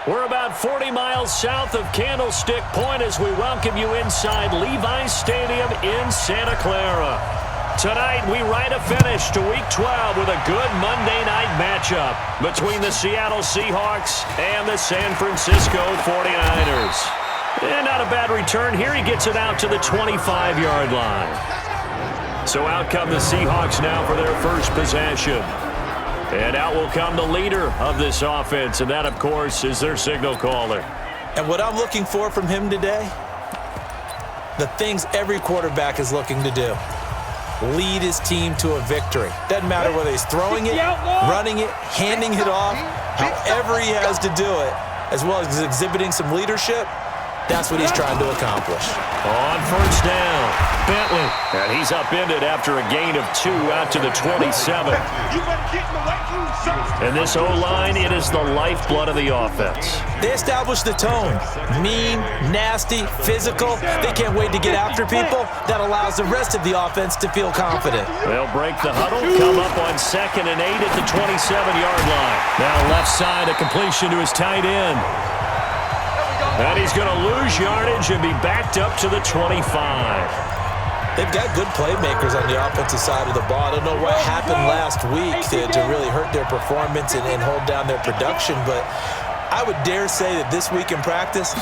We're about 40 miles south of Candlestick Point as we welcome you inside Levi's Stadium in Santa Clara. Tonight, we write a finish to Week 12 with a good Monday night matchup between the Seattle Seahawks and the San Francisco 49ers. And not a bad return here. He gets it out to the 25-yard line. So out come the Seahawks now for their first possession. And out will come the leader of this offense, and that, of course, is their signal caller. And what I'm looking for from him today, the things every quarterback is looking to do. Lead his team to a victory. Doesn't matter whether he's throwing it, running it, handing it off, however he has to do it, as well as exhibiting some leadership. That's what he's trying to accomplish. On first down, Bentley. And he's upended after a gain of 2 out to the 27. And this O-line, it is the lifeblood of the offense. They establish the tone. Mean, nasty, physical. They can't wait to get after people. That allows the rest of the offense to feel confident. They'll break the huddle, come up on 2nd and 8 at the 27-yard line. Now left side, a completion to his tight end. And he's going to lose yardage and be backed up to the 25. They've got good playmakers on the offensive side of the ball. I don't know what happened last week to really hurt their performance and hold down their production, but I would dare say that this week in practice,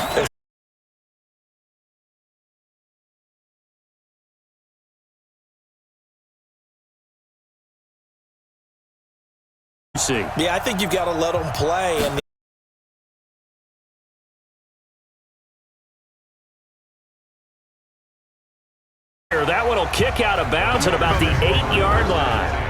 I think you've got to let them play. And that one will kick out of bounds at about the 8-yard line.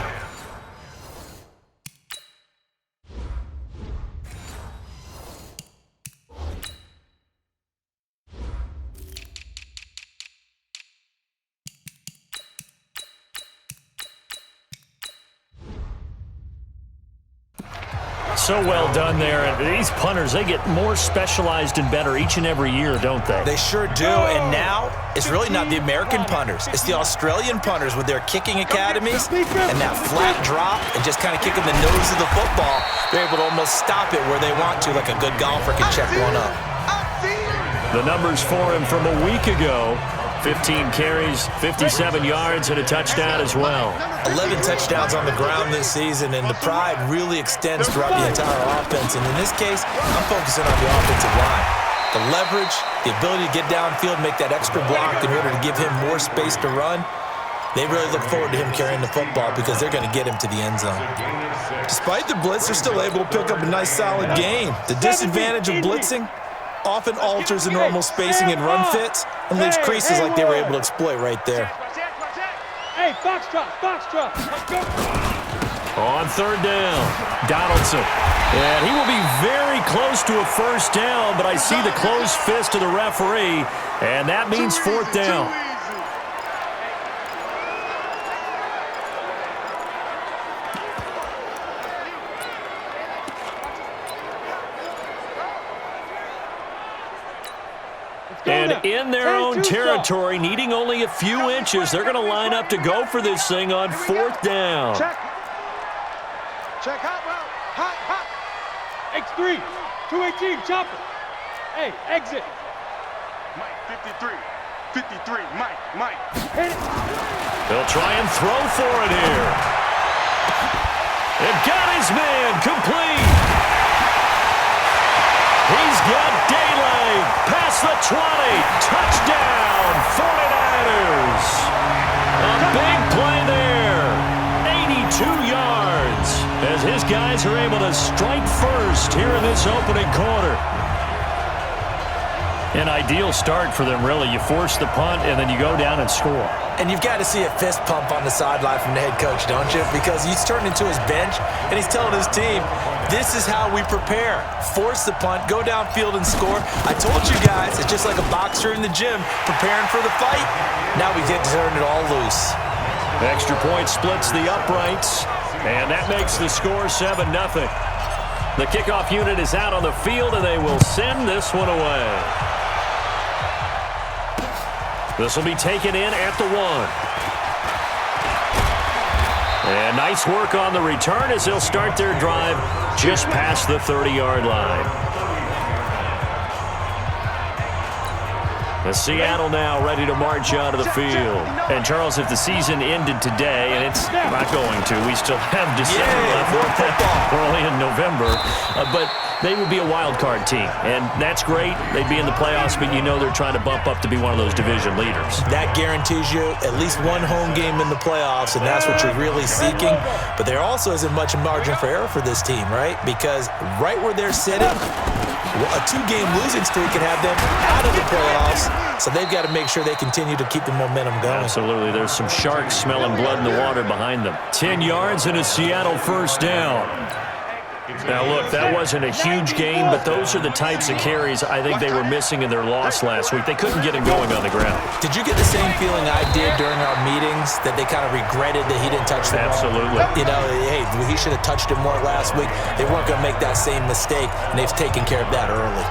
So well done there. And these punters, they get more specialized and better each and every year, don't they? They sure do. And now it's really not the American punters. It's the Australian punters with their kicking academies and that flat drop and just kind of kicking the nose of the football. They're able to almost stop it where they want to, like a good golfer can check one up. The numbers for him from a week ago. 15 carries, 57 yards, and a touchdown as well. 11 touchdowns on the ground this season, and the pride really extends throughout the entire offense. And in this case, I'm focusing on the offensive line. The leverage, the ability to get downfield, make that extra block in order to give him more space to run. They really look forward to him carrying the football because they're going to get him to the end zone. Despite the blitz, they're still able to pick up a nice, solid gain. The disadvantage of blitzing often alters the normal spacing and run fits and leaves creases like they were able to exploit right there. Hey, box drop, let's go. On 3rd down, Donaldson. And he will be very close to a first down, but I see the closed fist of the referee, and that means 4th down. And in their own territory, needing only a few inches, they're going to line up to go for this thing on 4th down. Check hot route. Hot. X3, 218, chopper. Hey, exit. Mike, 53, Mike. Hit it. They'll try and throw for it here. They've got his man complete. He's got daylight past the 20. Touchdown, 49ers. A big play there. 82 yards as his guys are able to strike first here in this opening quarter. An ideal start for them, really. You force the punt, and then you go down and score. And you've got to see a fist pump on the sideline from the head coach, don't you? Because he's turned into his bench, and he's telling his team, this is how we prepare. Force the punt, go downfield and score. I told you guys, it's just like a boxer in the gym preparing for the fight. Now we get to turn it all loose. Extra point splits the uprights, and that makes the score 7-0. The kickoff unit is out on the field, and they will send this one away. This will be taken in at the 1. And nice work on the return as they'll start their drive just past the 30-yard line. The Seattle now ready to march out of the field. And, Charles, if the season ended today, and it's not going to, we still have December left. We're only in November. But they would be a wild card team, and that's great. They'd be in the playoffs, but you know they're trying to bump up to be one of those division leaders. That guarantees you at least one home game in the playoffs, and that's what you're really seeking. But there also isn't much margin for error for this team, right? Because right where they're sitting, a 2-game losing streak can have them out of the playoffs, so they've got to make sure they continue to keep the momentum going. Absolutely. There's some sharks smelling blood in the water behind them. 10 yards and a Seattle first down. Now, look, that wasn't a huge game, but those are the types of carries I think they were missing in their loss last week. They couldn't get it going on the ground. Did you get the same feeling I did during our meetings, that they kind of regretted that he didn't touch the ball? Absolutely. You know, hey, he should have touched it more last week. They weren't going to make that same mistake, and they've taken care of that early.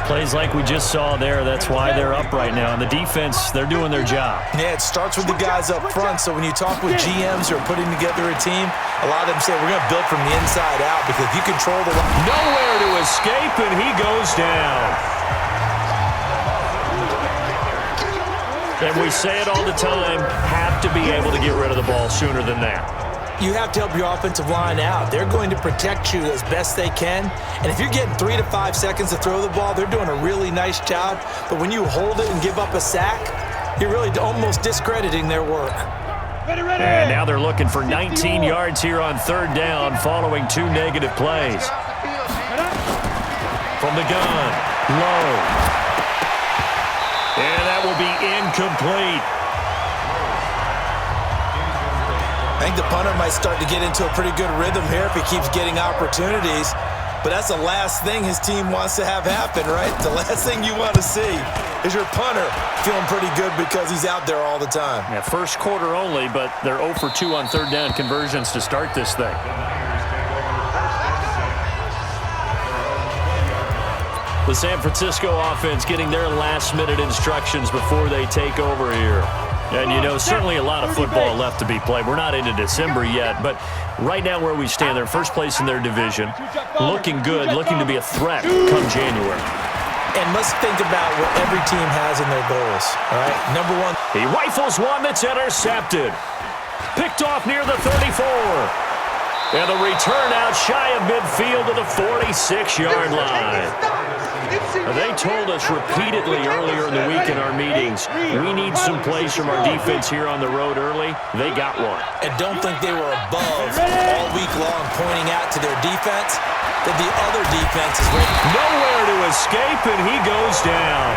Plays like we just saw there, that's why they're up right now. And the defense, they're doing their job. Yeah, it starts with the guys up front. So when you talk with GMs who are putting together a team, a lot of them say we're going to build from the inside out, because if you control the line. Nowhere to escape, and he goes down. And we say it all the time, have to be able to get rid of the ball sooner than that. You have to help your offensive line out. They're going to protect you as best they can. And if you're getting 3 to 5 seconds to throw the ball, they're doing a really nice job. But when you hold it and give up a sack, you're really almost discrediting their work. And now they're looking for 19 yards here on third down following 2 negative plays. From the gun, low. And that will be incomplete. I think the punter might start to get into a pretty good rhythm here if he keeps getting opportunities. But that's the last thing his team wants to have happen, right? The last thing you want to see is your punter feeling pretty good because he's out there all the time. Yeah, first quarter only, but they're 0 for 2 on third down conversions to start this thing. The San Francisco offense getting their last-minute instructions before they take over here. And, you know, certainly a lot of football left to be played. We're not into December yet, but right now where we stand, they're first place in their division, looking good, looking to be a threat come January. And let's think about what every team has in their goals, all right? Number one. He rifles one that's intercepted. Picked off near the 34. And the return out shy of midfield to the 46-yard line. They told us repeatedly earlier in the week in our meetings, we need some plays from our defense here on the road early. They got one. And don't think they were above all week long pointing out to their defense that the other defense is ready. Nowhere to escape, and he goes down.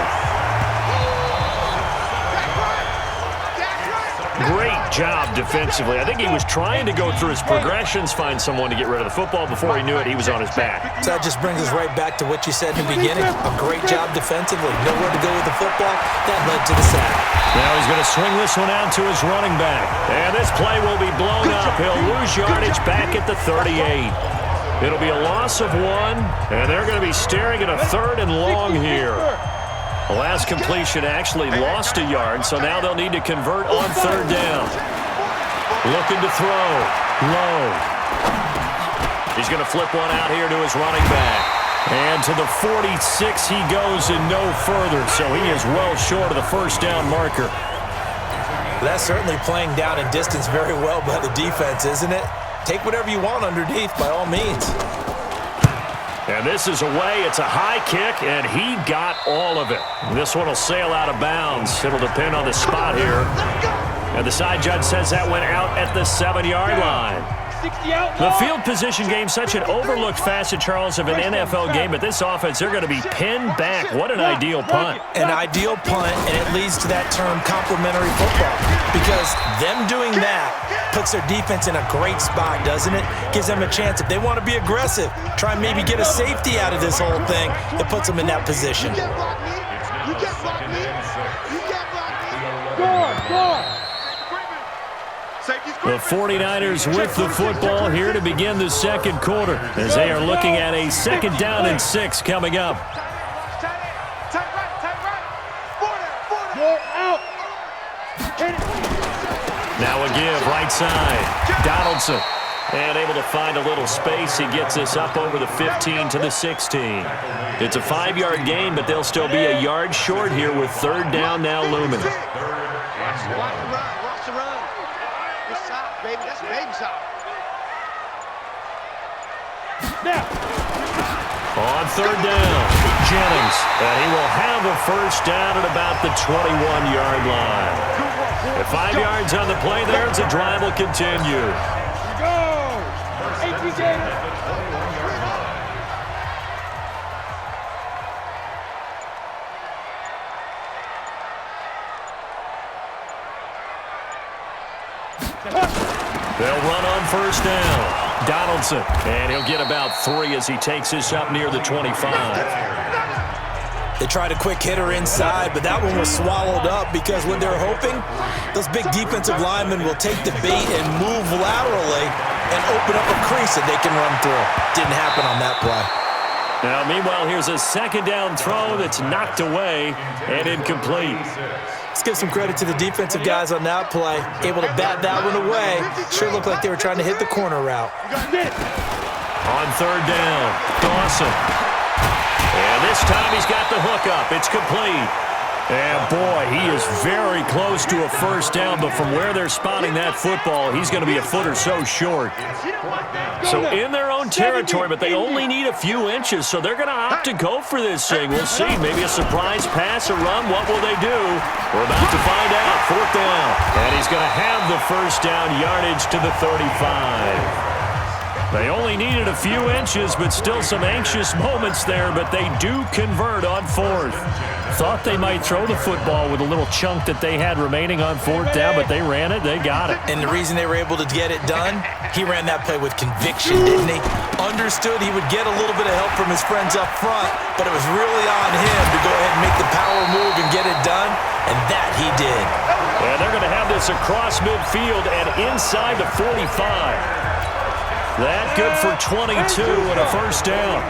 Great job defensively. I think he was trying to go through his progressions, find someone to get rid of the football. Before he knew it, he was on his back. So that just brings us right back to what you said in the beginning. A great job defensively. Nowhere to go with the football. That led to the sack. Now he's going to swing this one out to his running back. And this play will be blown up. He'll lose yardage back at the 38. It'll be a loss of 1, and they're going to be staring at a 3rd and long here. The last completion actually lost a yard, so now they'll need to convert on third down. Looking to throw. Low. He's going to flip one out here to his running back. And to the 46 he goes and no further, so he is well short of the first down marker. That's certainly playing down in distance very well by the defense, isn't it? Take whatever you want underneath, by all means. And this is away. It's a high kick, and he got all of it. This one will sail out of bounds. It'll depend on the spot here. And the side judge says that went out at the 7-yard line. The field position game, such an overlooked facet, Charles, of an NFL game. But this offense, they're going to be pinned back. What an ideal punt. An ideal punt, and it leads to that term complementary football. Because them doing that puts their defense in a great spot, doesn't it? Gives them a chance. If they want to be aggressive, try and maybe get a safety out of this whole thing, that puts them in that position. You can't block me. You can't block me. Go. The 49ers with the football here to begin the second quarter as they are looking at a 2nd down and 6 coming up. Now a give, right side. Donaldson And able to find a little space. He gets this up over the 15 to the 16. It's a 5-yard gain, but they'll still be a yard short here with third down now looming. Watch the run. Watch the run. Good side, baby. That's baby side. Now. On third down, Jennings. And he will have a first down at about the 21-yard line. At 5 yards on the play there, the drive will continue. Go! 18 Gators. They'll run on first down. Donaldson, and he'll get about 3 as he takes this up near the 25. They tried a quick hitter inside, but that one was swallowed up because what they're hoping, those big defensive linemen will take the bait and move laterally and open up a crease that they can run through. Didn't happen on that play. Now, meanwhile, here's a second down throw that's knocked away and incomplete. Let's give some credit to the defensive guys on that play. Able to bat that one away. Sure looked like they were trying to hit the corner route. On third down, Dawson. And this time he's got the hook up. It's complete. And, boy, he is very close to a first down, but from where they're spotting that football, he's going to be a foot or so short. So in their own territory, but they only need a few inches, so they're going to opt to go for this thing. We'll see. Maybe a surprise pass, a run. What will they do? We're about to find out. Fourth down. And he's going to have the first down yardage to the 35. They only needed a few inches, but still some anxious moments there, but they do convert on fourth. Thought they might throw the football with a little chunk that they had remaining on fourth down, but they ran it, they got it. And the reason they were able to get it done, he ran that play with conviction, didn't he? Understood he would get a little bit of help from his friends up front, but it was really on him to go ahead and make the power move and get it done, and that he did. And they're going to have this across midfield and inside the 45. That good for 22 and a first down.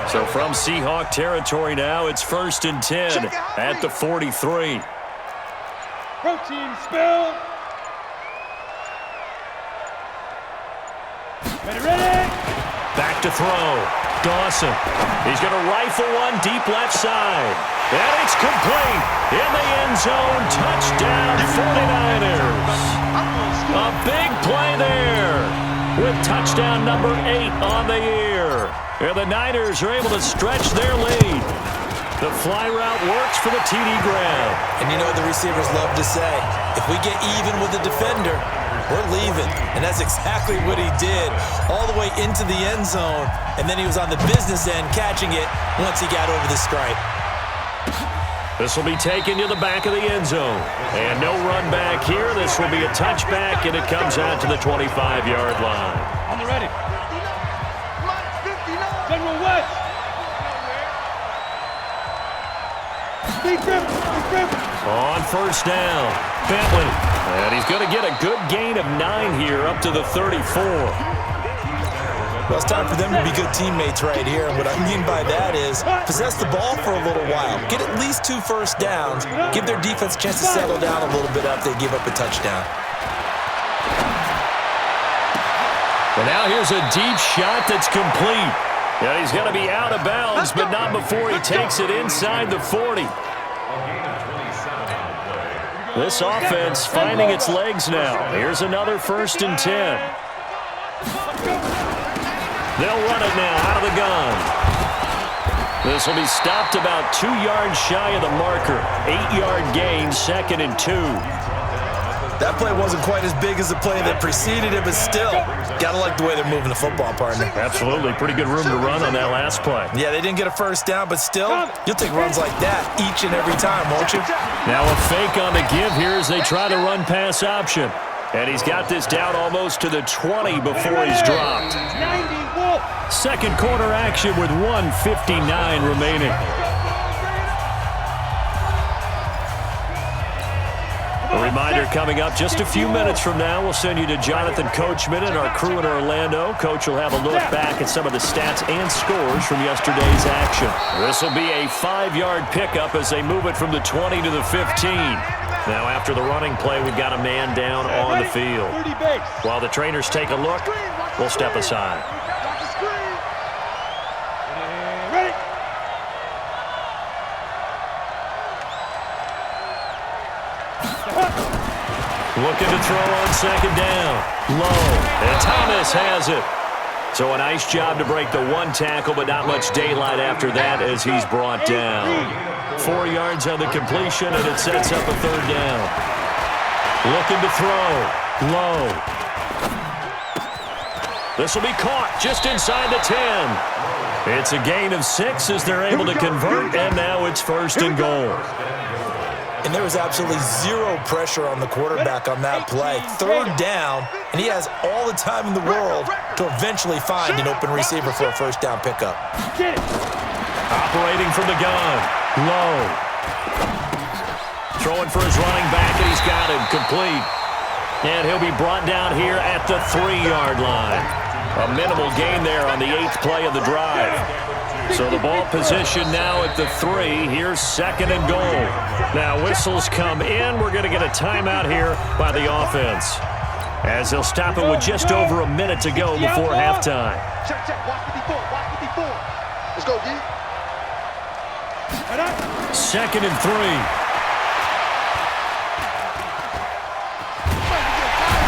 So from Seahawk territory now, it's 1st and 10 at the 43. Protein spill. Ready. Back to throw. Dawson. He's going to rifle one deep left side. And it's complete. In the end zone. Touchdown 49ers. A big play there. With touchdown number 8 on the year. And the Niners are able to stretch their lead. The fly route works for the TD grab. And you know what the receivers love to say? If we get even with the defender, we're leaving. And that's exactly what he did. All the way into the end zone. And then he was on the business end catching it once he got over the stripe. This will be taken to the back of the end zone. And no run back here. This will be a touchback, and it comes out to the 25-yard line. On the ready. General West. On first down, Bentley. And he's going to get a good gain of 9 here up to the 34. Well, it's time for them to be good teammates right here. And what I mean by that is possess the ball for a little while. Get at least 2 first downs. Give their defense a chance to settle down a little bit after they give up a touchdown. And now here's a deep shot that's complete. Yeah, he's going to be out of bounds, but not before he takes it inside the 40. This offense finding its legs now. Here's another 1st and 10. They'll run it now out of the gun. This will be stopped about 2 yards shy of the marker. 8-yard gain, 2nd and 2. That play wasn't quite as big as the play that preceded it, but still, gotta like the way they're moving the football, partner. Absolutely. Pretty good room to run on that last play. Yeah, they didn't get a first down, but still, you'll take runs like that each and every time, won't you? Now a fake on the give here as they try to run pass option. And he's got this down almost to the 20 before he's dropped. 90, Second quarter action with 1:59 remaining. A reminder coming up just a few minutes from now, we'll send you to Jonathan Coachman and our crew in Orlando. Coach will have a look back at some of the stats and scores from yesterday's action. This will be a 5-yard pickup as they move it from the 20 to the 15. Now after the running play, we've got a man down on the field. While the trainers take a look, we'll step aside. Looking to throw on second down. Low. And Thomas has it. So a nice job to break the one tackle, but not much daylight after that as he's brought down. 4 yards on the completion, and it sets up a third down. Looking to throw. Low. This will be caught just inside the 10. It's a gain of 6 as they're able to convert, and now it's first and goal. And there was absolutely zero pressure on the quarterback on that play. Third down, and he has all the time in the world to eventually find an open receiver for a first down pickup. Operating from the gun. Low. Throwing for his running back, and he's got him complete. And he'll be brought down here at the 3-yard line. A minimal gain there on the 8th play of the drive. So the ball position now at the 3. Here's second and goal. Now whistles come in. We're going to get a timeout here by the offense, as they'll stop it with just over a minute to go before halftime. Check. Watch 54. Watch 54. Let's go, D. Second and 3.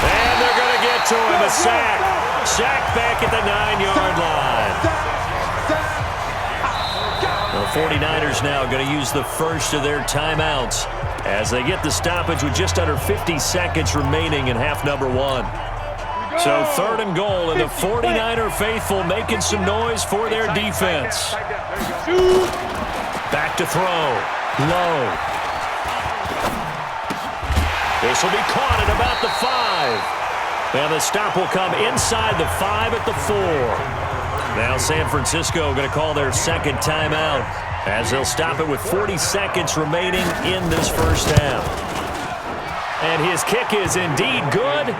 And they're going to get to him. A sack. Sack back at the 9-yard line. The 49ers now going to use the first of their timeouts as they get the stoppage with just under 50 seconds remaining in half number 1. So third and goal, and the 49er faithful making some noise for their defense. Back to throw. Low. This will be caught at about the 5. And the stop will come inside the 5 at the 4. Now San Francisco going to call their second timeout as they'll stop it with 40 seconds remaining in this first half. And his kick is indeed good,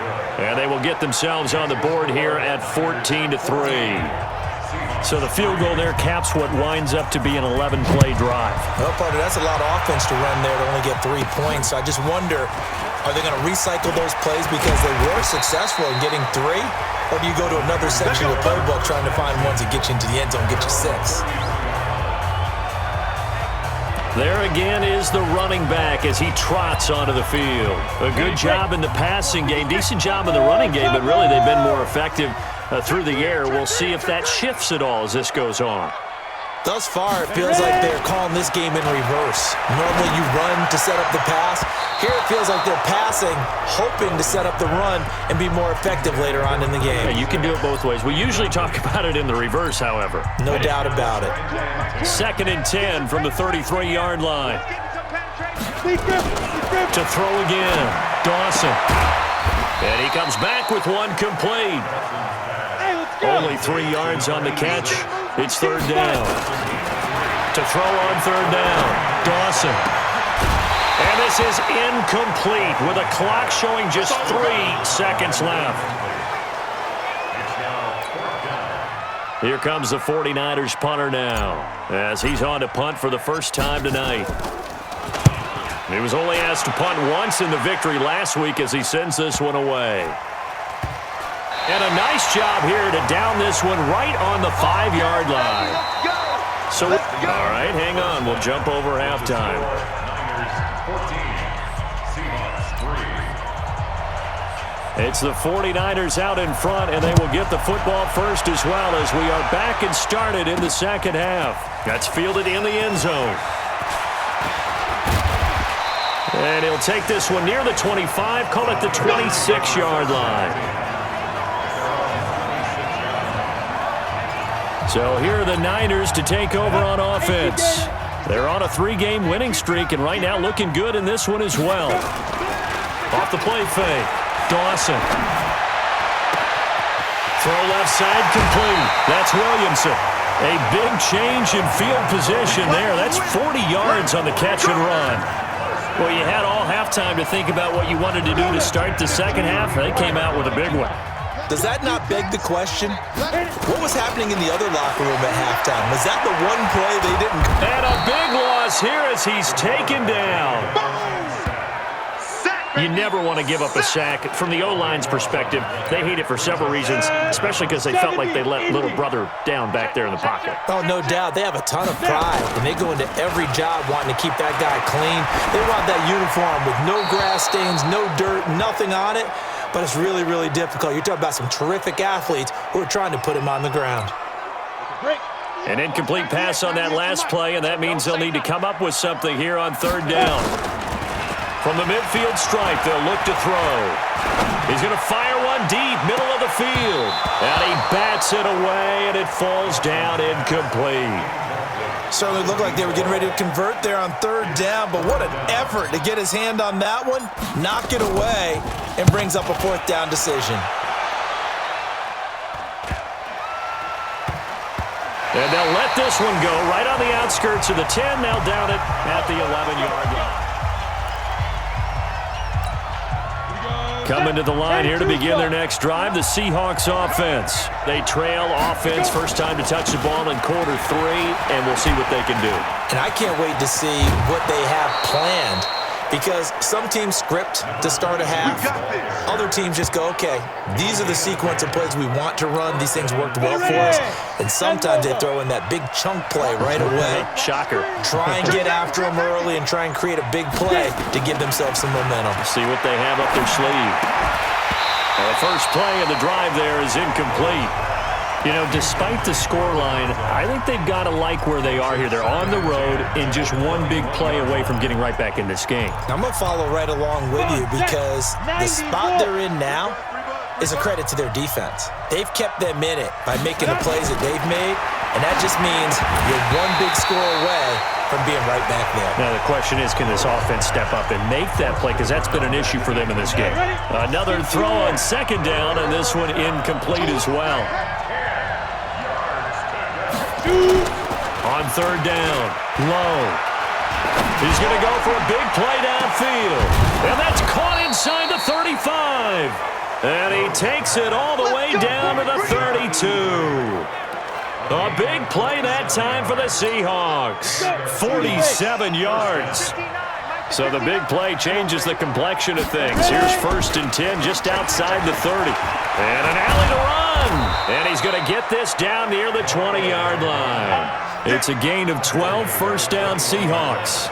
and they will get themselves on the board here at 14-3. So the field goal there caps what winds up to be an 11-play drive. Well, partner, that's a lot of offense to run there to only get 3 points. So I just wonder, are they going to recycle those plays because they were successful in getting 3? Or do you go to another section of the playbook trying to find ones that get you into the end zone, get you 6? There again is the running back as he trots onto the field. A good job in the passing game, decent job in the running game, but really they've been more effective through the air. We'll see if that shifts at all as this goes on. Thus far, it feels like they're calling this game in reverse. Normally you run to set up the pass. Here it feels like they're passing, hoping to set up the run and be more effective later on in the game. Yeah, you can do it both ways. We usually talk about it in the reverse, however. No doubt about it. Second and 10 from the 33-yard line. To throw again, Dawson. And he comes back with one complete. Only 3 yards on the catch. It's third down. To throw on third down, Dawson. And this is incomplete with a clock showing just 3 seconds left. Here comes the 49ers punter now as he's on to punt for the first time tonight. He was only asked to punt once in the victory last week as he sends this one away. And a nice job here to down this one right on the 5-yard line. So, all right, hang on. We'll jump over halftime. It's the 49ers out in front, and they will get the football first as well as we are back and started in the second half. That's fielded in the end zone. And he'll take this one near the 25, call it the 26-yard line. So here are the Niners to take over on offense. They're on a 3-game winning streak, and right now looking good in this one as well. Off the play fake, Dawson. Throw left side complete. That's Williamson. A big change in field position there. That's 40 yards on the catch and run. Well, you had all halftime to think about what you wanted to do to start the second half. They came out with a big one. Does that not beg the question? What was happening in the other locker room at halftime? Was that the one play they didn't? And a big loss here as he's taken down. You never want to give up a sack. From the O-line's perspective, they hate it for several reasons, especially because they felt like they let little brother down back there in the pocket. Oh, no doubt. They have a ton of pride, and they go into every job wanting to keep that guy clean. They want that uniform with no grass stains, no dirt, nothing on it, but it's really, really difficult. You're talking about some terrific athletes who are trying to put him on the ground. An incomplete pass on that last play, and that means they'll need to come up with something here on third down. From the midfield stripe, they'll look to throw. He's going to fire one deep, middle of the field. And he bats it away, and it falls down incomplete. Certainly looked like they were getting ready to convert there on third down, but what an effort to get his hand on that one, knock it away, and brings up a fourth down decision. And they'll let this one go right on the outskirts of the 10. They'll down it at the 11-yard line. Coming to the line here to begin their next drive, the Seahawks offense. They trail offense, first time to touch the ball in quarter 3, and we'll see what they can do. And I can't wait to see what they have planned, because some teams script to start a half. Other teams just go, okay, these are the sequence of plays we want to run. These things worked well for us. And sometimes they throw in that big chunk play right away. Shocker. Try and get after them early and try and create a big play to give themselves some momentum. See what they have up their sleeve. Well, the first play of the drive there is incomplete. You know, despite the scoreline, I think they've got to like where they are here. They're on the road and just one big play away from getting right back in this game. I'm going to follow right along with you, because the spot they're in now is a credit to their defense. They've kept them in it by making the plays that they've made, and that just means you're one big score away from being right back there. Now the question is, can this offense step up and make that play, because that's been an issue for them in this game. Another throw on second down, and this one incomplete as well. On third down, Lowe. He's going to go for a big play downfield. And that's caught inside the 35. And he takes it all the way down to the 32. A big play that time for the Seahawks. 47 yards. So the big play changes the complexion of things. Here's 1st and 10 just outside the 30. And an alley to run. And he's going to get this down near the 20-yard line. It's a gain of 12, first down Seahawks.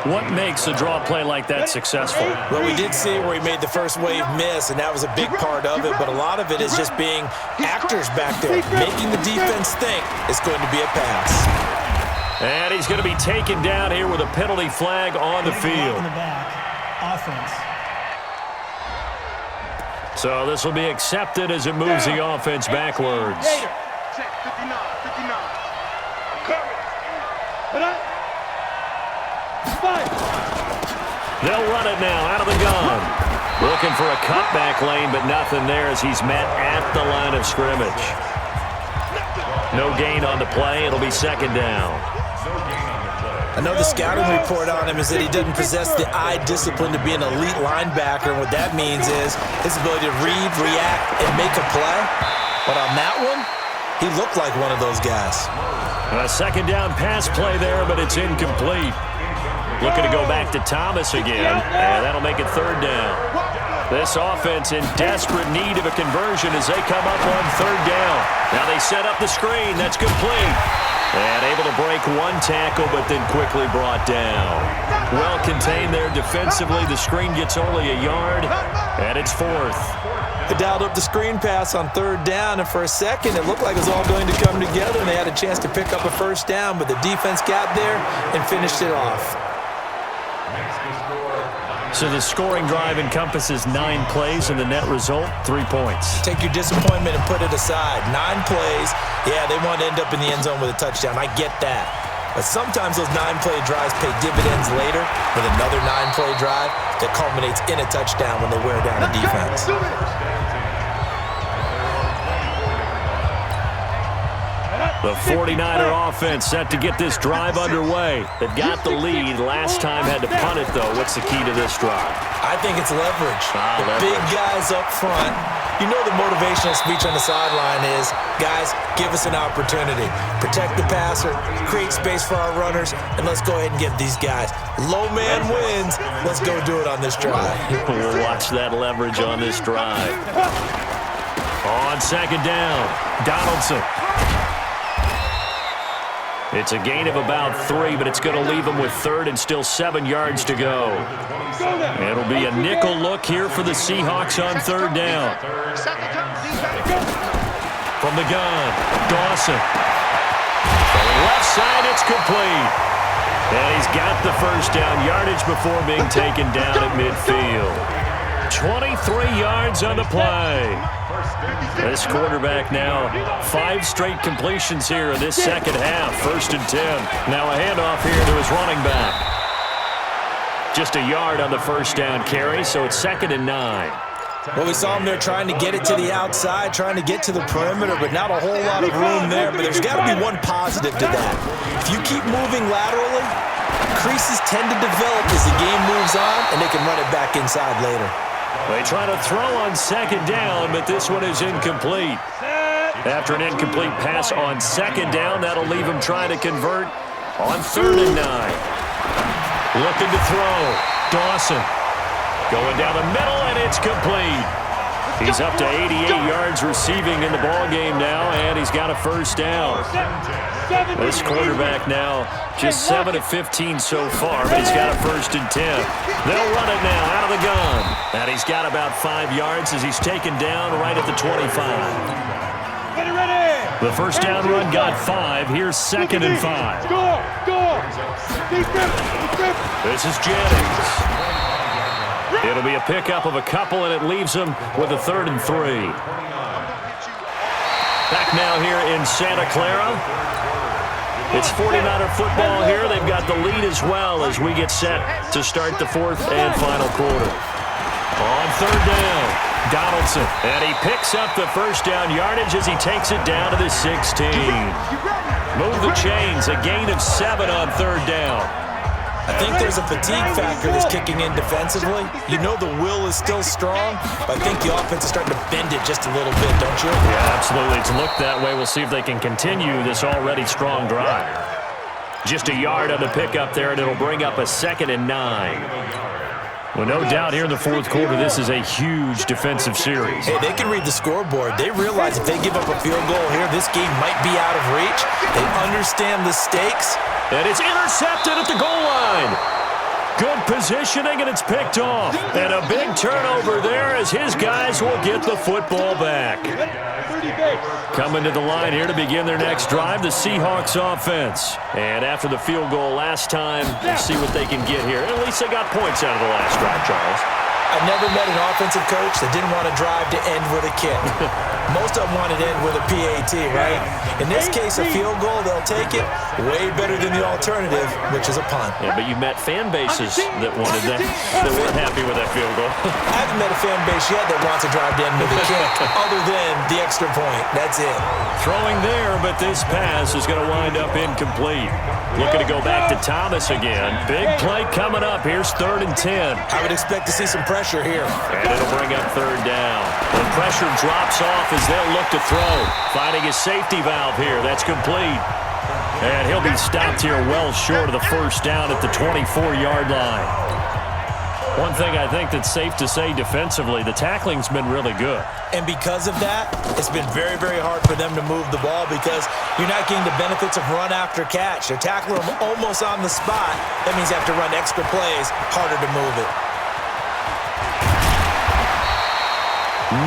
What makes a draw play like that successful? Well, we did see where he made the first wave miss, and that was a big part of it, but a lot of it is just being actors back there, making the defense think it's going to be a pass. And he's going to be taken down here with a penalty flag on the field. Offense. So this will be accepted as it moves the offense backwards. They'll run it now out of the gun. Looking for a cutback lane, but nothing there as he's met at the line of scrimmage. No gain on the play. It'll be second down. I know the scouting report on him is that he doesn't possess the eye discipline to be an elite linebacker, and what that means is his ability to read, react, and make a play. But on that one, he looked like one of those guys. A second down pass play there, but it's incomplete. Looking to go back to Thomas again, and that'll make it third down. This offense in desperate need of a conversion as they come up on third down. Now they set up the screen. That's complete. And able to break one tackle, but then quickly brought down. Well contained there defensively. The screen gets only a yard, and it's fourth. They dialed up the screen pass on third down, and for a second it looked like it was all going to come together, and they had a chance to pick up a first down, but the defense got there and finished it off. So the scoring drive encompasses 9 plays, and the net result, 3 points. Take your disappointment and put it aside. 9 plays, yeah, they want to end up in the end zone with a touchdown. I get that. But sometimes those 9-play drives pay dividends later with another 9-play drive that culminates in a touchdown when they wear down a defense. The 49er offense set to get this drive underway. They've got the lead. Last time had to punt it, though. What's the key to this drive? I think it's leverage. Leverage. Big guys up front You know the motivational speech on the sideline is, guys, give us an opportunity. Protect the passer, create space for our runners, and let's go ahead and get these guys. Low man wins. Let's go do it on this drive. We'll watch that leverage on this drive. On second down, Donaldson. It's a gain of about 3, but it's going to leave them with third and still 7 yards to go. It'll be a nickel look here for the Seahawks on third down. From the gun, Dawson. From the left side, it's complete. And he's got the first down yardage before being taken down at midfield. 23 yards on the play. This quarterback now 5 straight completions here in this second half. 1st and 10. Now a handoff here to his running back. Just a yard on the first down carry, so it's 2nd and 9. Well, we saw him there trying to get it to the outside, trying to get to the perimeter, but not a whole lot of room there. But there's got to be one positive to that. If you keep moving laterally, creases tend to develop as the game moves on, and they can run it back inside later. They try to throw on second down, but this one is incomplete. After an incomplete pass on second down, that'll leave him trying to convert on 3rd and 9. Looking to throw. Dawson going down the middle, and it's complete. He's up to 88 yards receiving in the ballgame now, and he's got a first down. This quarterback now just 7 of 15 so far, but he's got a 1st and 10. They'll run it now out of the gun. And he's got about 5 yards as he's taken down right at the 25. The first down run got 5. Here's 2nd and 5. This is Jennings. It'll be a pickup of a couple, and it leaves him with a 3rd and 3. Back now here in Santa Clara. It's 49er football here. They've got the lead as well as we get set to start the 4th and final quarter. On 3rd down, Donaldson. And he picks up the first down yardage as he takes it down to the 16. Move the chains. A gain of 7 on 3rd down. I think there's a fatigue factor that's kicking in defensively. You know the will is still strong, but I think the offense is starting to bend it just a little bit, don't you? Yeah, absolutely. It's looked that way. We'll see if they can continue this already strong drive. Just a yard on the pickup there, and it'll bring up a 2nd and 9. Well, no doubt here in the 4th quarter, this is a huge defensive series. Hey, they can read the scoreboard. They realize if they give up a field goal here, this game might be out of reach. They understand the stakes. And it's intercepted at the goal line. Good positioning, and it's picked off. And a big turnover there as his guys will get the football back. Coming to the line here to begin their next drive, the Seahawks offense. And after the field goal last time, we'll see what they can get here. At least they got points out of the last drive, Charles. I've never met an offensive coach that didn't want to drive to end with a kick. Most of them want to end with a PAT, right? In this case, a field goal, they'll take it. Way better than the alternative, which is a punt. Yeah, but you met fan bases that wanted that, that weren't happy with that field goal. I haven't met a fan base yet that wants to drive to end with a kick, other than the extra point. That's it. Throwing there, but this pass is going to wind up incomplete. Looking to go back to Thomas again. Big play coming up. Here's 3rd and 10. I would expect to see some pressure here. And it'll bring up 3rd down. The pressure drops off as they'll look to throw. Finding his safety valve here. That's complete. And he'll be stopped here well short of the first down at the 24-yard line. One thing I think that's safe to say defensively, the tackling's been really good. And because of that, it's been very, very hard for them to move the ball because you're not getting the benefits of run after catch. They're tackling them almost on the spot. That means they have to run extra plays, harder to move it.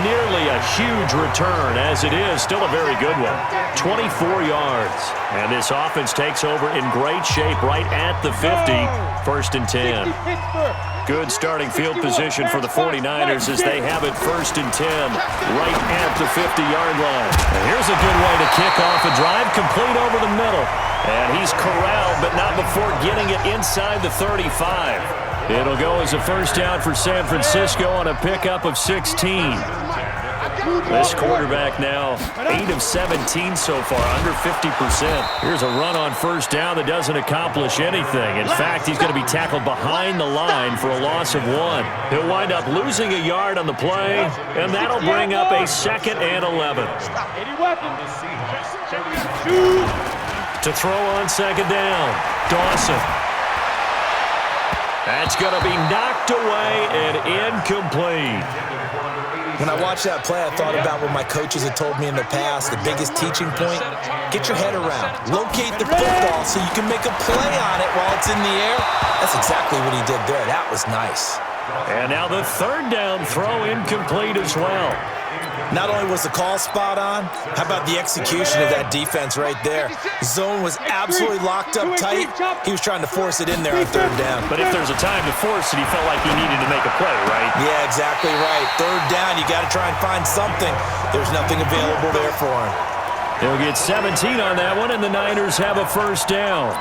Nearly a huge return, as it is still a very good one. 24 yards. And this offense takes over in great shape right at the 50. 1st and 10. Good starting field position for the 49ers as they have it 1st and 10 right at the 50-yard line. And here's a good way to kick off a drive, complete over the middle. And he's corralled, but not before getting it inside the 35. It'll go as a first down for San Francisco on a pickup of 16. This quarterback now 8 of 17 so far, under 50%. Here's a run on first down that doesn't accomplish anything. In fact, he's going to be tackled behind the line for a loss of 1. He'll wind up losing a yard on the play, and that'll bring up a 2nd and 11. To throw on 2nd down, Dawson. That's going to be knocked away and incomplete. When I watched that play, I thought about what my coaches had told me in the past. The biggest teaching point, get your head around. Locate the football so you can make a play on it while it's in the air. That's exactly what he did there. That was nice. And now the 3rd down throw incomplete as well. Not only was the call spot on, how about the execution of that defense right there? Zone was absolutely locked up tight. He was trying to force it in there on 3rd down. But if there's a time to force it, he felt like he needed to make a play, right? Yeah, exactly right. 3rd down, you got to try and find something. There's nothing available there for him. He'll get 17 on that one, and the Niners have a 1st down.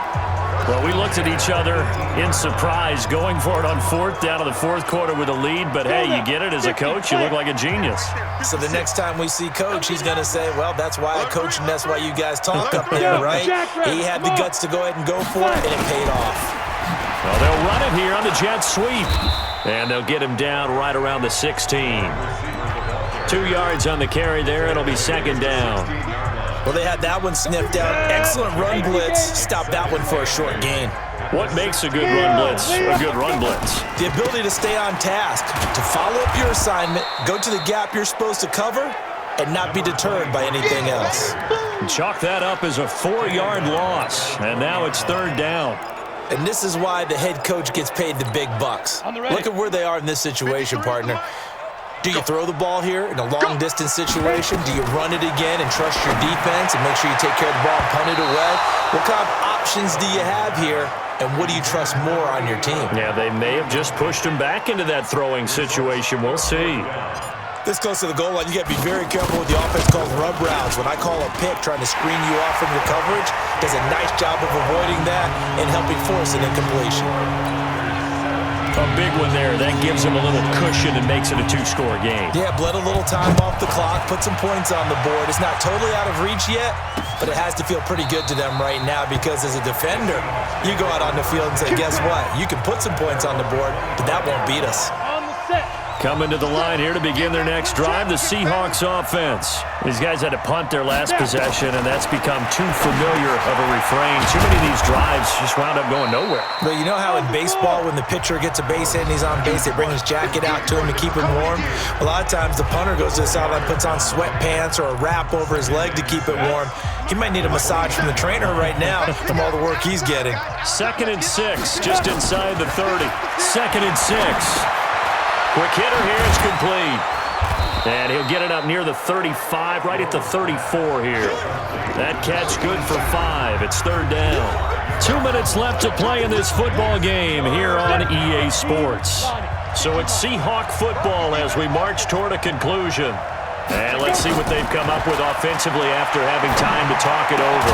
Well, we looked at each other in surprise going for it on 4th down in the 4th quarter with a lead. But, hey, you get it as a coach. You look like a genius. So the next time we see Coach, he's going to say, well, that's why I coach and that's why you guys talk up there, right? He had the guts to go ahead and go for it, and it paid off. Well, they'll run it here on the jet sweep. And they'll get him down right around the 16. 2 yards on the carry there. It'll be 2nd down. Well, they had that one sniffed out. Excellent run blitz. Stopped that one for a short gain. What makes a good run blitz a good run blitz? The ability to stay on task, to follow up your assignment, go to the gap you're supposed to cover, and not be deterred by anything else. Chalk that up as a 4-yard loss, and now it's 3rd down. And this is why the head coach gets paid the big bucks. Look at where they are in this situation, partner. Do you throw the ball here in a long-distance situation? Do you run it again and trust your defense and make sure you take care of the ball and punt it away? What kind of options do you have here, and what do you trust more on your team? Yeah, they may have just pushed him back into that throwing situation. We'll see. This close to the goal line, you got to be very careful with the offense called rub routes. When I call a pick trying to screen you off from your coverage, does a nice job of avoiding that and helping force an incompletion. A big one there. That gives him a little cushion and makes it a 2-score game. Yeah, bled a little time off the clock, put some points on the board. It's not totally out of reach yet, but it has to feel pretty good to them right now because as a defender, you go out on the field and say, guess what? You can put some points on the board, but that won't beat us. Coming to the line here to begin their next drive, the Seahawks offense. These guys had to punt their last possession, and that's become too familiar of a refrain. Too many of these drives just wound up going nowhere. But you know how in baseball, when the pitcher gets a base hit and he's on base, they bring his jacket out to him to keep him warm? A lot of times the punter goes to the sideline, puts on sweatpants or a wrap over his leg to keep it warm. He might need a massage from the trainer right now from all the work he's getting. 2nd and 6, just inside the 30. 2nd and 6. Quick hitter here is complete. And he'll get it up near the 35, right at the 34 here. That catch good for 5. It's 3rd down. 2 minutes left to play in this football game here on EA Sports. So it's Seahawk football as we march toward a conclusion. And let's see what they've come up with offensively after having time to talk it over.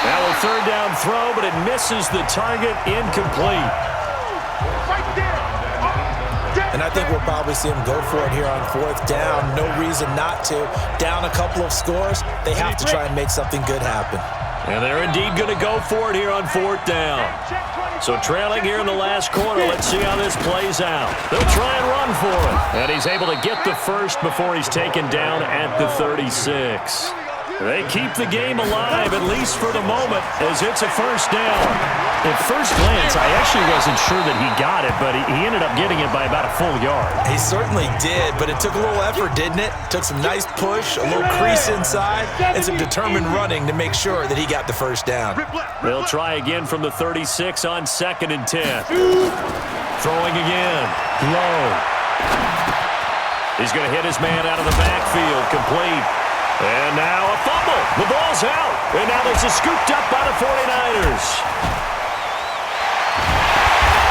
Now a 3rd down throw, but it misses the target, incomplete. And I think we'll probably see him go for it here on 4th down. No reason not to. Down a couple of scores, they have to try and make something good happen. And they're indeed going to go for it here on 4th down. So trailing here in the last quarter, let's see how this plays out. They'll try and run for it. And he's able to get the first before he's taken down at the 36. They keep the game alive, at least for the moment, as it's a 1st down. At first glance, I actually wasn't sure that he got it, but he ended up getting it by about a full yard. He certainly did, but it took a little effort, didn't it? Took some nice push, a little crease inside, and some determined running to make sure that he got the 1st down. They'll try again from the 36 on 2nd and 10. Throwing again. Low. He's going to hit his man out of the backfield. Complete. And now a fumble. The ball's out. And now there's a scooped up by the 49ers.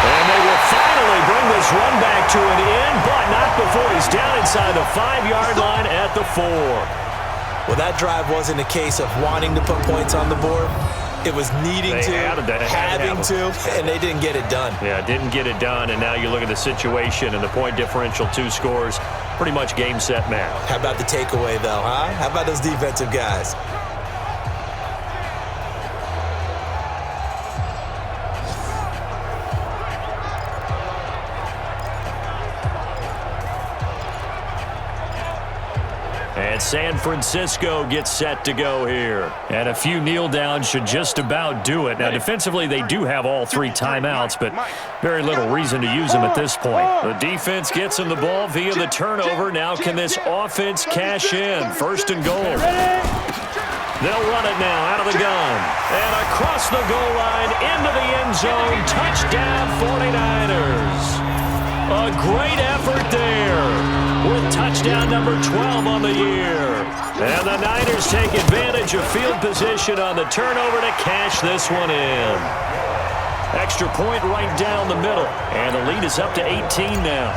And they will finally bring this run back to an end, but not before he's down inside the 5-yard line at the 4. Well, that drive wasn't a case of wanting to put points on the board. It was needing to, having to, and they didn't get it done. Yeah, didn't get it done, and now you look at the situation and the point differential, 2 scores, pretty much game, set, match. How about the takeaway, though, huh? How about those defensive guys? And San Francisco gets set to go here. And a few kneel downs should just about do it. Now, defensively, they do have all 3 timeouts, but very little reason to use them at this point. The defense gets them the ball via the turnover. Now can this offense cash in? 1st and goal. They'll run it now out of the gun. And across the goal line into the end zone. Touchdown 49ers. A great effort there with touchdown number 12 on the year. And the Niners take advantage of field position on the turnover to cash this one in. Extra point right down the middle. And the lead is up to 18 now.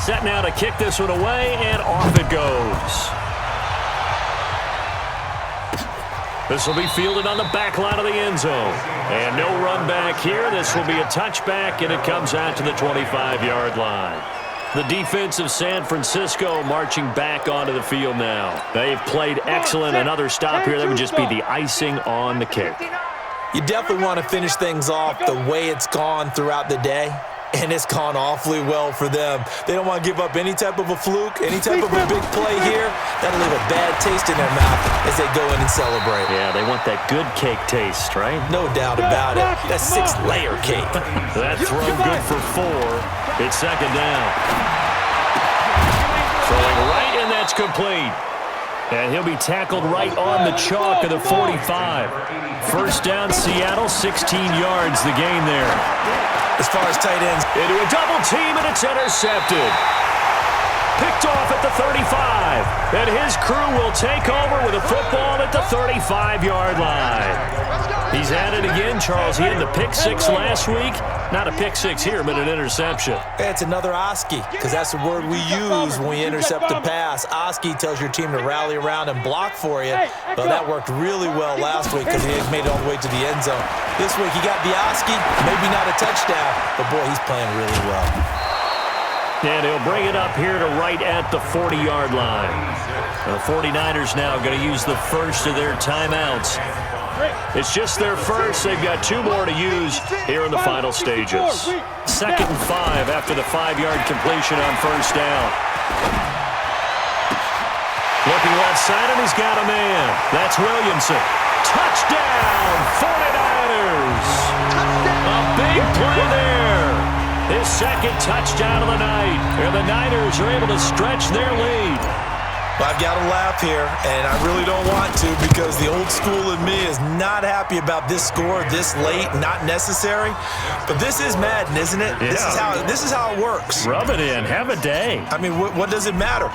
Set now to kick this one away, and off it goes. This will be fielded on the back line of the end zone. And no run back here. This will be a touchback, and it comes out to the 25-yard line. The defense of San Francisco marching back onto the field now. They've played excellent. Another stop here. That would just be the icing on the cake. You definitely want to finish things off the way it's gone throughout the day. And it's gone awfully well for them. They don't want to give up any type of a fluke, any type of a big play here. That'll leave a bad taste in their mouth as they go in and celebrate. Yeah, they want that good cake taste, right? No doubt about it. That 6-layer cake. That throw good for 4. It's 2nd down. Throwing right, and that's complete. And he'll be tackled right on the chalk of the 45. 1st down, Seattle, 16 yards the gain there. As far as tight ends, into a double team, and it's intercepted. Picked off at the 35. And his crew will take over with a football at the 35-yard line. He's at it again, Charles. He had the pick 6 last week. Not a pick 6 here, but an interception. It's another Oski, because that's the word we use when we intercept a pass. Oski tells your team to rally around and block for you. Well, that worked really well last week because he made it all the way to the end zone. This week he got the Oski, maybe not a touchdown, but boy, he's playing really well. And he'll bring it up here to right at the 40-yard line. The 49ers now going to use the first of their timeouts. It's just their first. They've got 2 more to use here in the final stages. 2nd and 5 after the 5-yard completion on 1st down. Looking left side, and he's got a man. That's Williamson. Touchdown, 49ers. A big play there. His 2nd touchdown of the night. And the Niners are able to stretch their lead. Well, I've got to laugh here, and I really don't want to because the old school in me is not happy about this score this late, not necessary. But this is Madden, isn't it? Yeah. This is how it works. Rub it in. Have a day. I mean, what does it matter?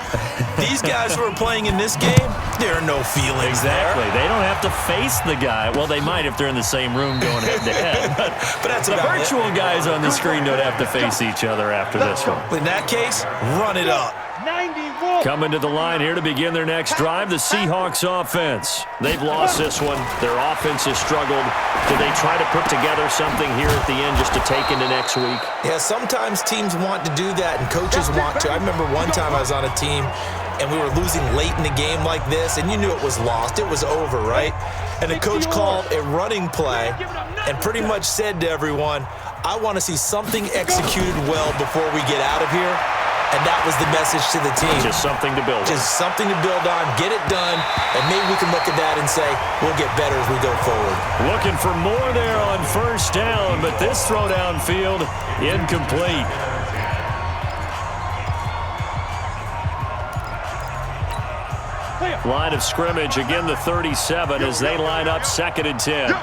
These guys who are playing in this game, there are no feelings exactly. there. They don't have to face the guy. Well, they might if they're in the same room going head-to-head. But that's the about virtual it. Guys on the screen don't have to face each other after this one. In that case, run it up. Coming to the line here to begin their next drive, the Seahawks offense. They've lost this one. Their offense has struggled. Do they try to put together something here at the end just to take into next week? Yeah, sometimes teams want to do that and coaches want to. I remember one time I was on a team and we were losing late in the game like this, and you knew it was lost. It was over, right? And the coach called a running play and pretty much said to everyone, I want to see something executed well before we get out of here. And that was the message to the team. Just something to build on. Just something to build on, get it done, and maybe we can look at that and say, we'll get better as we go forward. Looking for more there on 1st down, but this throw downfield, incomplete. Line of scrimmage, again the 37 as they line up 2nd and 10.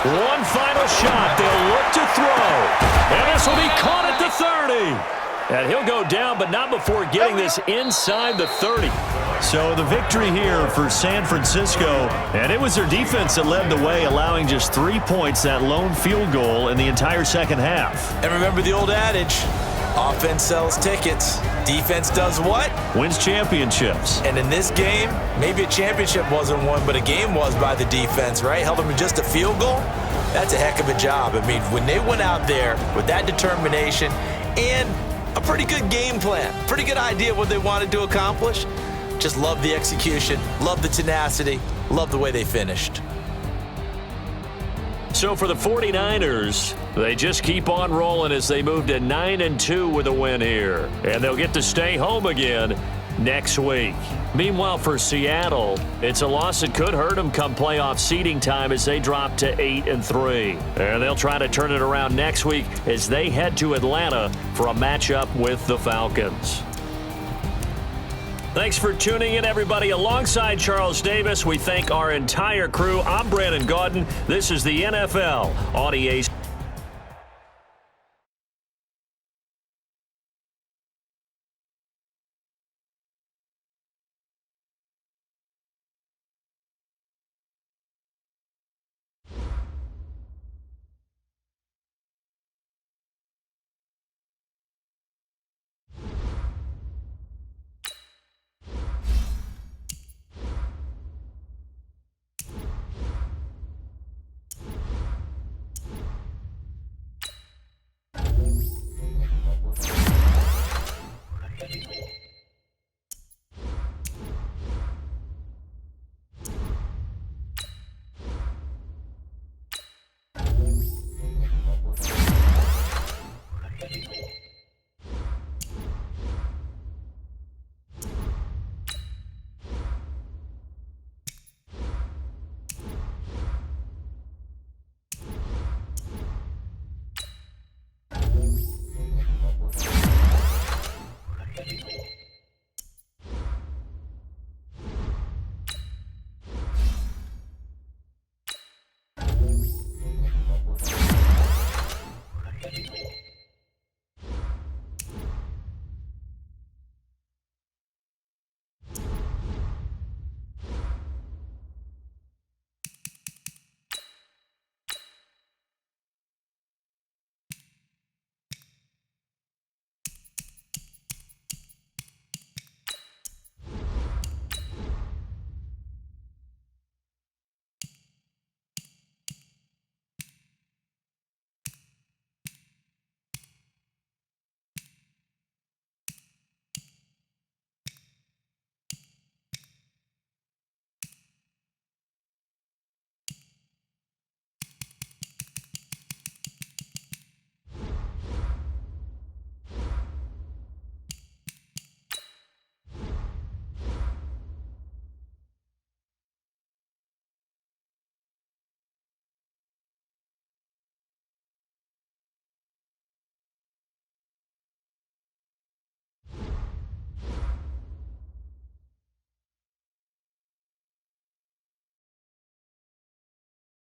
One final shot. They'll look to throw. And this will be caught at the 30. And he'll go down, but not before getting this inside the 30. So the victory here for San Francisco. And it was their defense that led the way, allowing just 3 points, that lone field goal in the entire second half. And remember the old adage, Offense sells tickets. Defense does what? Wins championships. And in this game, maybe a championship wasn't won, but a game was by the defense, right? Held them to just a field goal. That's a heck of a job. I mean, when they went out there with that determination and a pretty good game plan, pretty good idea of what they wanted to accomplish, just love the execution, love the tenacity, love the way they finished. So for the 49ers, they just keep on rolling as they move to 9-2 with a win here. And they'll get to stay home again next week. Meanwhile, for Seattle, it's a loss that could hurt them come playoff seeding time as they drop to 8-3. And they'll try to turn it around next week as they head to Atlanta for a matchup with the Falcons. Thanks for tuning in, everybody. Alongside Charles Davis, we thank our entire crew. I'm Brandon Gaudin. This is the NFL on EA